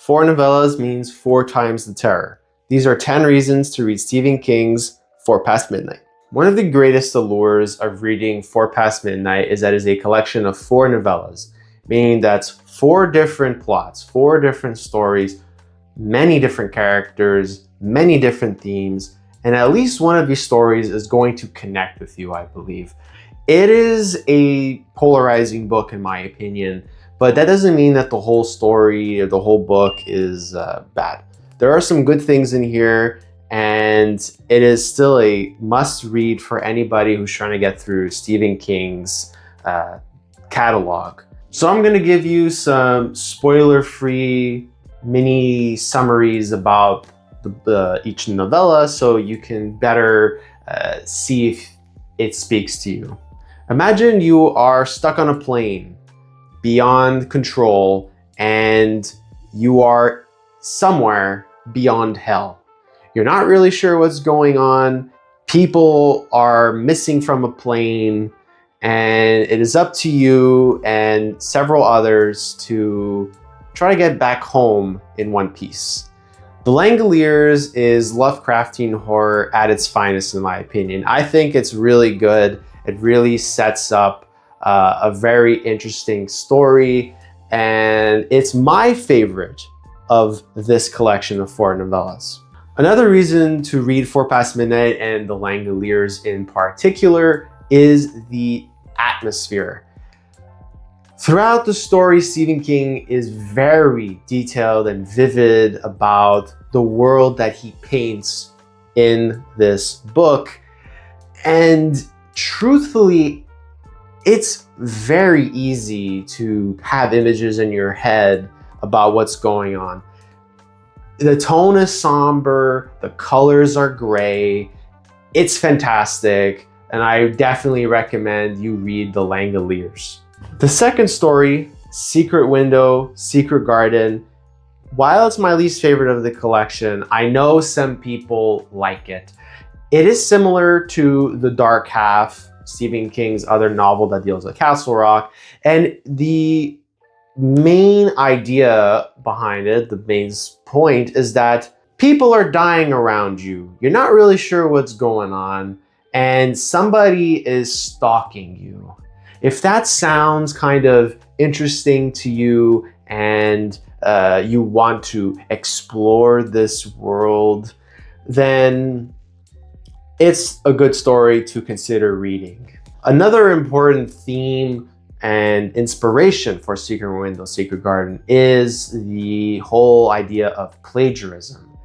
4 novellas means 4 times the terror. These are 10 reasons to read Stephen King's 4 Past Midnight. One of the greatest allures of reading 4 Past Midnight is that it is a collection of 4 novellas, meaning that's 4 different plots, 4 different stories, many different characters, many different themes, and at least one of these stories is going to connect with you, I believe. It is a polarizing book in my opinion, but that doesn't mean that the whole story or the whole book is bad. There are some good things in here, and it is still a must-read for anybody who's trying to get through Stephen King's catalog. So I'm going to give you some spoiler-free mini summaries about each novella so you can better see if it speaks to you. Imagine you are stuck on a plane beyond control and you are somewhere beyond hell. You're not really sure what's going on. People are missing from a plane, and it is up to you and several others to try to get back home in one piece. The Langoliers is Lovecraftian horror at its finest, in my opinion. I think it's really good. It really sets up a very interesting story, and it's my favorite of this collection of 4 novellas. Another reason to read 4 Past Midnight and the Langoliers in particular is the atmosphere. Throughout the story, Stephen King is very detailed and vivid about the world that he paints in this book. And truthfully, it's very easy to have images in your head about what's going on. The tone is somber, the colors are gray. It's fantastic, and I definitely recommend you read The Langoliers. The second story, Secret Window, Secret Garden, while it's my least favorite of the collection, I know some people like it. It is similar to The Dark Half, Stephen King's other novel that deals with Castle Rock, and the main idea behind it, the main point, is that people are dying around you. You're not really sure what's going on, and somebody is stalking you. If that sounds kind of interesting to you and you want to explore this world, then it's a good story to consider reading. Another important theme and inspiration for Secret Window, Secret Garden is the whole idea of plagiarism.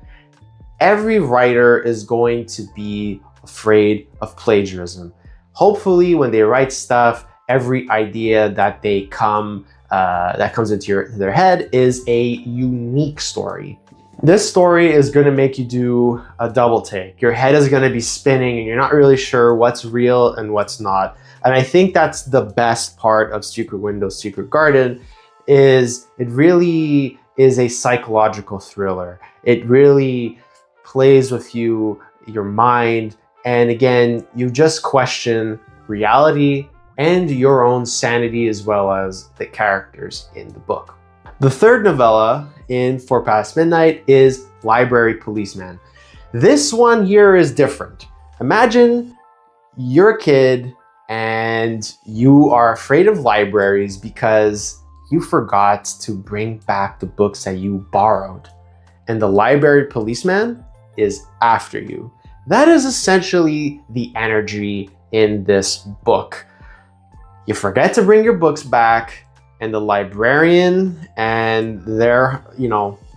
Every writer is going to be afraid of plagiarism. Hopefully, when they write stuff, every idea that comes into their head is a unique story. This story is going to make you do a double take. Your head is going to be spinning and you're not really sure what's real and what's not. And I think that's the best part of Secret Window, Secret Garden, is it really is a psychological thriller. It really plays with you, your mind, and again, you just question reality and your own sanity as well as the characters in the book. The third novella in 4 Past Midnight is Library Policeman. This one here is different. Imagine you're a kid and you are afraid of libraries because you forgot to bring back the books that you borrowed, and the library policeman is after you. That is essentially the energy in this book. You forget to bring your books back, and the librarian and their,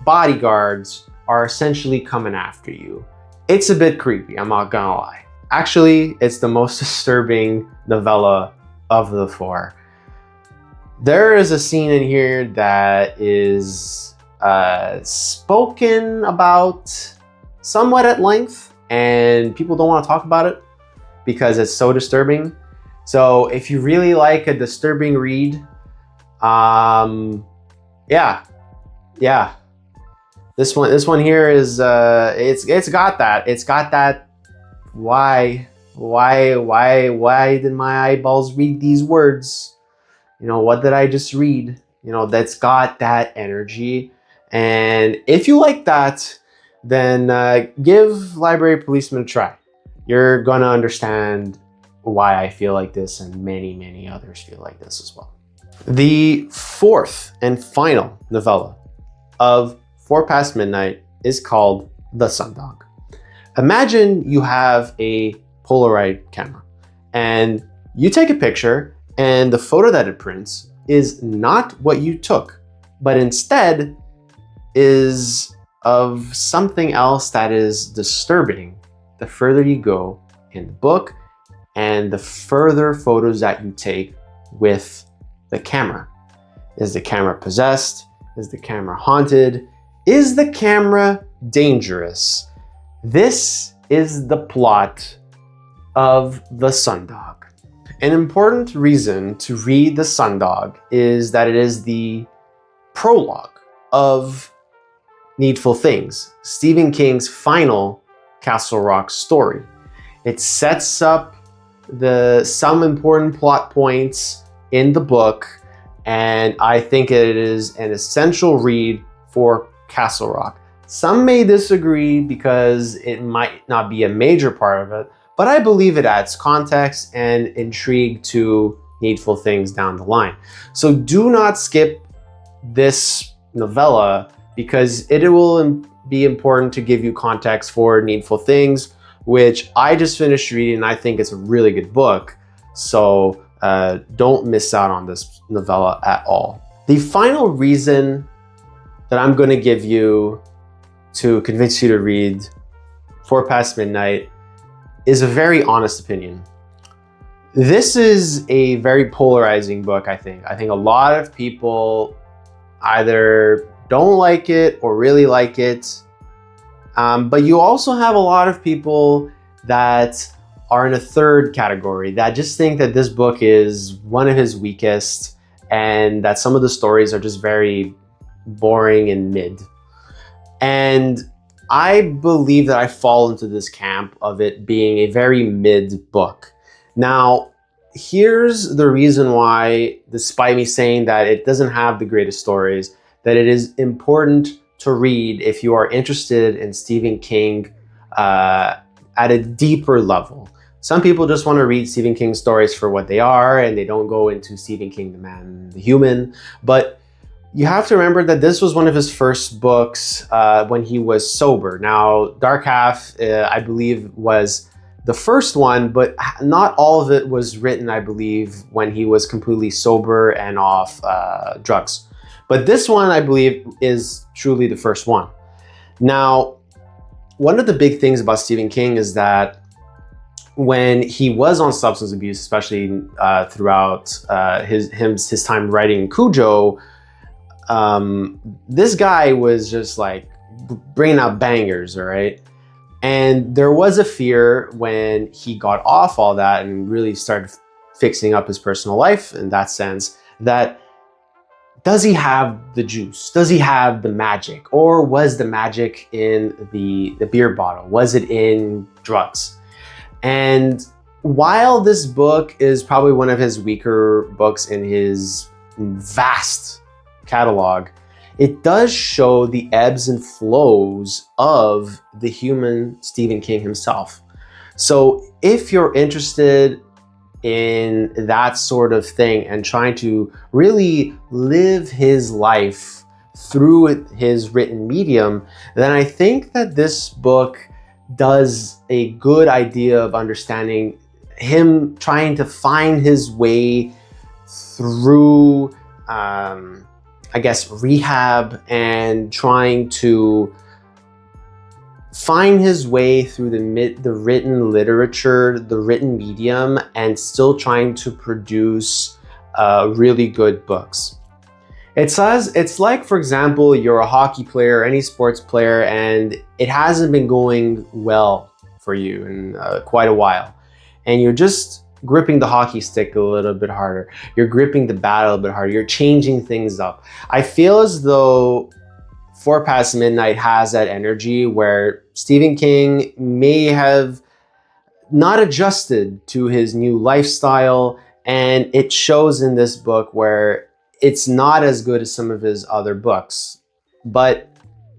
bodyguards are essentially coming after you. It's a bit creepy, I'm not gonna lie. Actually, it's the most disturbing novella of the 4. There is a scene in here that is spoken about somewhat at length, and people don't want to talk about it because it's so disturbing. So if you really like a disturbing read, yeah. This one here is it's got that. Why did my eyeballs read these words? What did I just read? That's got that energy. And if you like that, then give Library Policeman a try. You're gonna understand why I feel like this, and many, many others feel like this as well. The fourth and final novella of 4 Past Midnight is called The Sundog. Imagine you have a Polaroid camera and you take a picture, and the photo that it prints is not what you took, but instead is of something else that is disturbing the further you go in the book and the further photos that you take with the camera. Is the camera possessed? Is the camera haunted? Is the camera dangerous? This is the plot of The Sundog. An important reason to read The Sundog is that it is the prologue of Needful Things, Stephen King's final Castle Rock story. It sets up some important plot points in the book, and I think it is an essential read for Castle Rock. Some may disagree because it might not be a major part of it, but I believe it adds context and intrigue to Needful Things down the line. So do not skip this novella, because it will be important to give you context for Needful Things, which I just finished reading, and I think it's a really good book. So don't miss out on this novella at all. The final reason that I'm going to give you to convince you to read 4 Past Midnight is a very honest opinion. This is a very polarizing book, I think. I think a lot of people either don't like it or really like it. But you also have a lot of people that are in a third category that just think that this book is one of his weakest and that some of the stories are just very boring and mid. And I believe that I fall into this camp of it being a very mid book. Now, here's the reason why, despite me saying that it doesn't have the greatest stories, that it is important to read if you are interested in Stephen King at a deeper level. Some people just want to read Stephen King stories for what they are, and they don't go into Stephen King, the man, the human. But you have to remember that this was one of his first books when he was sober. Now, Dark Half, I believe, was the first one, but not all of it was written, I believe, when he was completely sober and off drugs. But this one, I believe, is truly the first one. Now, one of the big things about Stephen King is that when he was on substance abuse, especially throughout his time writing Cujo, this guy was just like bringing out bangers, all right? And there was a fear when he got off all that and really started fixing up his personal life in that sense, that does he have the juice? Does he have the magic? Or was the magic in the beer bottle? Was it in drugs? And while this book is probably one of his weaker books in his vast catalog, it does show the ebbs and flows of the human Stephen King himself. So if you're interested in that sort of thing and trying to really live his life through his written medium, then I think that this book does a good idea of understanding him trying to find his way through, I guess, rehab, and trying to find his way through the written literature, the written medium, and still trying to produce really good books. It's like, for example, you're a hockey player, any sports player, and it hasn't been going well for you in quite a while. And you're just gripping the hockey stick a little bit harder. You're gripping the bat a little bit harder. You're changing things up. I feel as though 4 Past Midnight has that energy where Stephen King may have not adjusted to his new lifestyle, and it shows in this book where it's not as good as some of his other books. But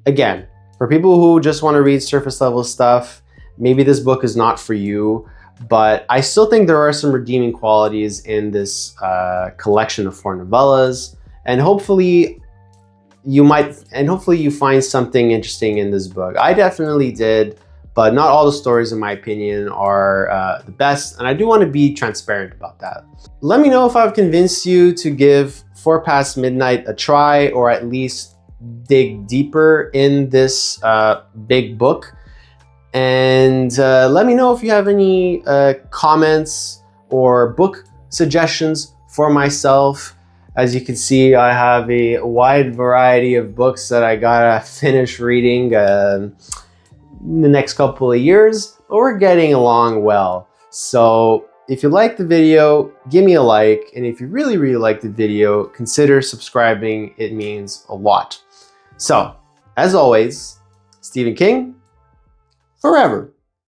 again, for people who just want to read surface level stuff, maybe this book is not for you, but I still think there are some redeeming qualities in this collection of 4 novellas, and hopefully you find something interesting in this book. I definitely did, but not all the stories, in my opinion, are the best, and I do want to be transparent about that. Let me know if I've convinced you to give 4 Past Midnight a try, or at least dig deeper in this big book. And let me know if you have any comments or book suggestions for myself. As you can see, I have a wide variety of books that I gotta finish reading in the next couple of years, but we're getting along well. So if you like the video, give me a like, and if you really like the video, consider subscribing. It means a lot. So, as always, Stephen King, forever.